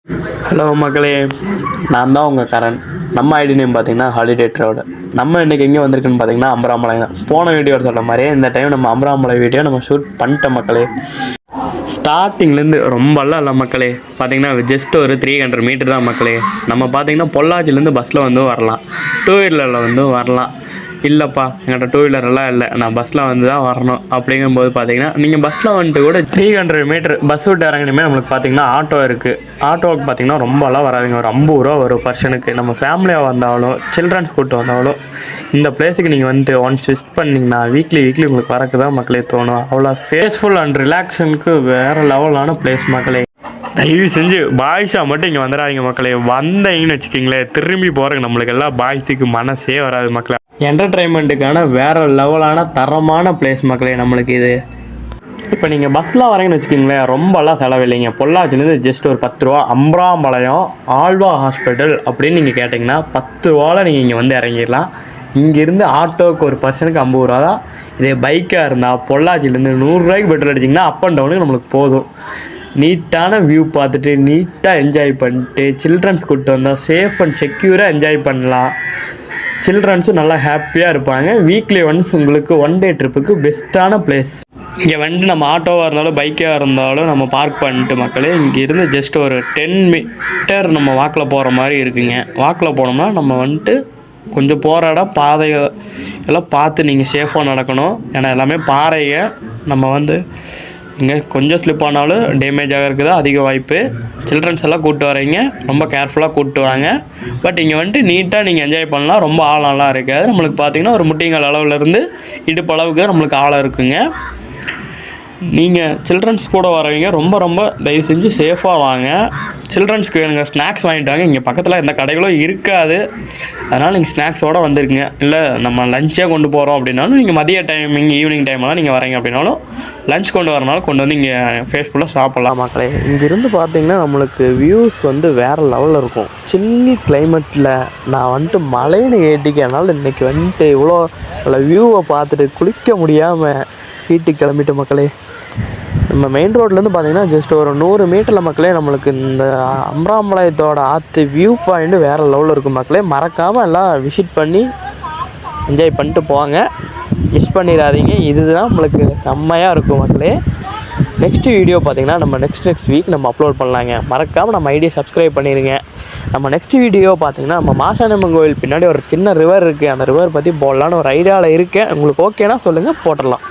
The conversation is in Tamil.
ஹலோ மக்களே, நான் தான் உங்கள் கரண். நம்ம ஐடி நேம் பார்த்தீங்கன்னா ஹாலிடே ட்ராவல். நம்ம இன்றைக்கி எங்கே வந்திருக்குன்னு பார்த்தீங்கன்னா அம்பராமலை தான். போன வீடியோ சொல்கிற மாதிரியே இந்த டைம் நம்ம அம்பராமலை வீடியோ நம்ம ஷூட் பண்ணிட்டோம் மக்களே. ஸ்டார்டிங்லேருந்து ரொம்பலாம் இல்லை மக்களே. பார்த்தீங்கன்னா ஜஸ்ட் ஒரு 300 மீட்டர் தான் மக்களே. நம்ம பார்த்தீங்கன்னா பொள்ளாச்சிலேருந்து பஸ்ஸில் வந்து வரலாம், 2 வீலரில் வந்து வரலாம். இல்லைப்பா என்கிட்ட 2 வீலரெல்லாம் இல்லை, நான் பஸ்ஸில் வந்து தான் வரணும் அப்படிங்கும்போது பார்த்தீங்கன்னா நீங்கள் பஸ்ஸில் வந்துட்டு கூட 300 மீட்டர் பஸ் விட்டு இறங்கினுமே நம்மளுக்கு பார்த்தீங்கன்னா ஆட்டோ இருக்குது. ஆட்டோவுக்கு பார்த்தீங்கன்னா ரொம்பலாம் வராதுங்க, ஒரு 50 ரூபா ஒரு பர்சனுக்கு. நம்ம ஃபேமிலியாக வந்தாலும் சில்ட்ரன்ஸ் கூப்பிட்டு வந்தாலும் இந்த பிளேஸுக்கு நீங்கள் வந்துட்டு ஒன்ஸ் விசிட் பண்ணிங்கன்னா வீக்லி உங்களுக்கு வரக்கு தான் மக்களே தோணும். அவ்வளோ ஃபேஸ்ஃபுல் அண்ட் ரிலாக்ஸனுக்கு வேறு லெவலான பிளேஸ் மக்களே. தயவு செஞ்சு பாய்ஸாக மட்டும் இங்கே வந்துடாதீங்க மக்களே. வந்தீங்கன்னு வச்சுக்கிங்களேன், திரும்பி போகிறக்கு நம்மளுக்கு எல்லாம் பாய்ஸுக்கு மனசே வராது மக்களே. என்டர்டெயின்மெண்ட்டுக்கான வேறு லெவலான தரமான பிளேஸ் மக்களே நம்மளுக்கு இது. இப்போ நீங்கள் பஸ்ஸில் வரீங்கன்னு வச்சுக்கிங்களேன், ரொம்பலாம் செலவில்லைங்க. பொள்ளாச்சிலேருந்து ஜஸ்ட் ஒரு 10 ரூபா. அம்பராம்பாளையம் ஆழ்வா ஹாஸ்பிட்டல் அப்படின்னு நீங்கள் கேட்டிங்கன்னா 10 ரூபாவில் நீங்கள் இங்கே வந்து இறங்கிடலாம். இங்கேருந்து ஆட்டோவுக்கு ஒரு பர்சனுக்கு 50 ரூபா தான். இதே பைக்காக இருந்தால் பொள்ளாச்சிலேருந்து 100 ரூபாய்க்கு பெட்ரோல் அடிச்சிங்கன்னா அப் அண்ட் டவுனுக்கு நம்மளுக்கு போதும். நீட்டான வியூ பார்த்துட்டு நீட்டாக என்ஜாய் பண்ணிட்டு சில்ட்ரன்ஸ் கூப்பிட்டு வந்தால் சேஃப் அண்ட் செக்யூராக என்ஜாய் பண்ணலாம். சில்ட்ரன்ஸும் நல்லா ஹாப்பியாக இருப்பாங்க. வீக்லி ஒன்ஸ் உங்களுக்கு 1 டே ட்ரிப்புக்கு பெஸ்ட்டான பிளேஸ். இங்கே வந்துட்டு நம்ம ஆட்டோவாக இருந்தாலும் பைக்காக இருந்தாலும் நம்ம பார்க் பண்ணிட்டு மக்களே இங்கேருந்து ஜஸ்ட் ஒரு 10 மீட்டர் நம்ம வாக்கில் போகிற மாதிரி இருக்குங்க. வாக்கில் போனோம்னா நம்ம வந்துட்டு கொஞ்சம் போகிற இடம் பாதைகள் எல்லாம் பார்த்து நீங்கள் சேஃபாக நடக்கணும். ஏன்னா எல்லாமே பாறைங்க. நம்ம வந்து இங்கே கொஞ்சம் ஸ்லிப் ஆனாலும் டேமேஜ் ஆகிறதுக்கு தான் அதிக வாய்ப்பு. சில்ட்ரன்ஸ் எல்லாம் கூப்பிட்டு வரீங்க, ரொம்ப கேர்ஃபுல்லாக கூப்பிட்டு வாங்க. பட் இங்கே வந்துட்டு நீட்டாக நீங்கள் என்ஜாய் பண்ணலாம். ரொம்ப ஆழம்லாம் இருக்காது. நம்மளுக்கு பார்த்தீங்கன்னா ஒரு முட்டிங்கால் அளவுலேருந்து இடுப்பு அளவுக்கு தான் நம்மளுக்கு ஆழம் இருக்குங்க. நீங்கள் சில்ட்ரன்ஸ் கூட வரவங்க ரொம்ப தயவு செஞ்சு சேஃபாக வாங்க. சில்ட்ரன்ஸ்க்கு வேணுங்க ஸ்நாக்ஸ் வாங்கிட்டு வாங்க. இங்கே பக்கத்தில் எந்த கடைகளும் இருக்காது, அதனால் நீங்கள் ஸ்நாக்ஸோடு வந்துருக்குங்க. இல்லை நம்ம லஞ்சே கொண்டு போகிறோம் அப்படின்னாலும் நீங்கள் மதிய டைமிங் ஈவினிங் டைமெல்லாம் நீங்கள் வரீங்க அப்படின்னாலும் லஞ்ச் கொண்டு வரனாலும் கொண்டு வந்து இங்கே ஃபேஸ்ஃபுல்லாக சாப்பிட்லாம் மக்களே. இங்கேருந்து பார்த்தீங்கன்னா நம்மளுக்கு வியூஸ் வந்து வேறு லெவலில் இருக்கும். சில்லி கிளைமேட்டில் நான் வந்துட்டு மலைன்னு ஏட்டிக்கனால இன்றைக்கி வந்துட்டு இவ்வளோ வியூவை பார்த்துட்டு குளிக்க முடியாமல் வீட்டுக்கு கிளம்பிட்டு மக்களே. நம்ம மெயின் ரோட்லேருந்து பார்த்தீங்கன்னா ஜஸ்ட் ஒரு 100 மீட்டரில் மக்களே நம்மளுக்கு இந்த அம்பராம்பாளையத்தோட ஆற்று வியூ பாயிண்ட்டு வேறு லெவலில் இருக்கும் மக்களே. மறக்காமல் எல்லாம் விசிட் பண்ணி என்ஜாய் பண்ணிட்டு போங்க, மிஸ் பண்ணிடாதீங்க. இதுதான் நம்மளுக்கு செம்மையாக இருக்கும் மக்களே. நெக்ஸ்ட் வீடியோ பார்த்தீங்கன்னா நம்ம நெக்ஸ்ட் வீக் நம்ம அப்லோட் பண்ணலாங்க. மறக்காமல் நம்ம ஐடியை சப்ஸ்கிரைப் பண்ணிடுங்க. நம்ம நெக்ஸ்ட் வீடியோ பார்த்தீங்கன்னா நம்ம மாசாணியம்மன் கோவில் பின்னாடி ஒரு சின்ன ரிவர் இருக்குது, அந்த ரிவர் பற்றி போடலான்னு ஒரு ஐடியாவில் இருக்கேன். உங்களுக்கு ஓகேனா சொல்லுங்கள், போட்டுடலாம்.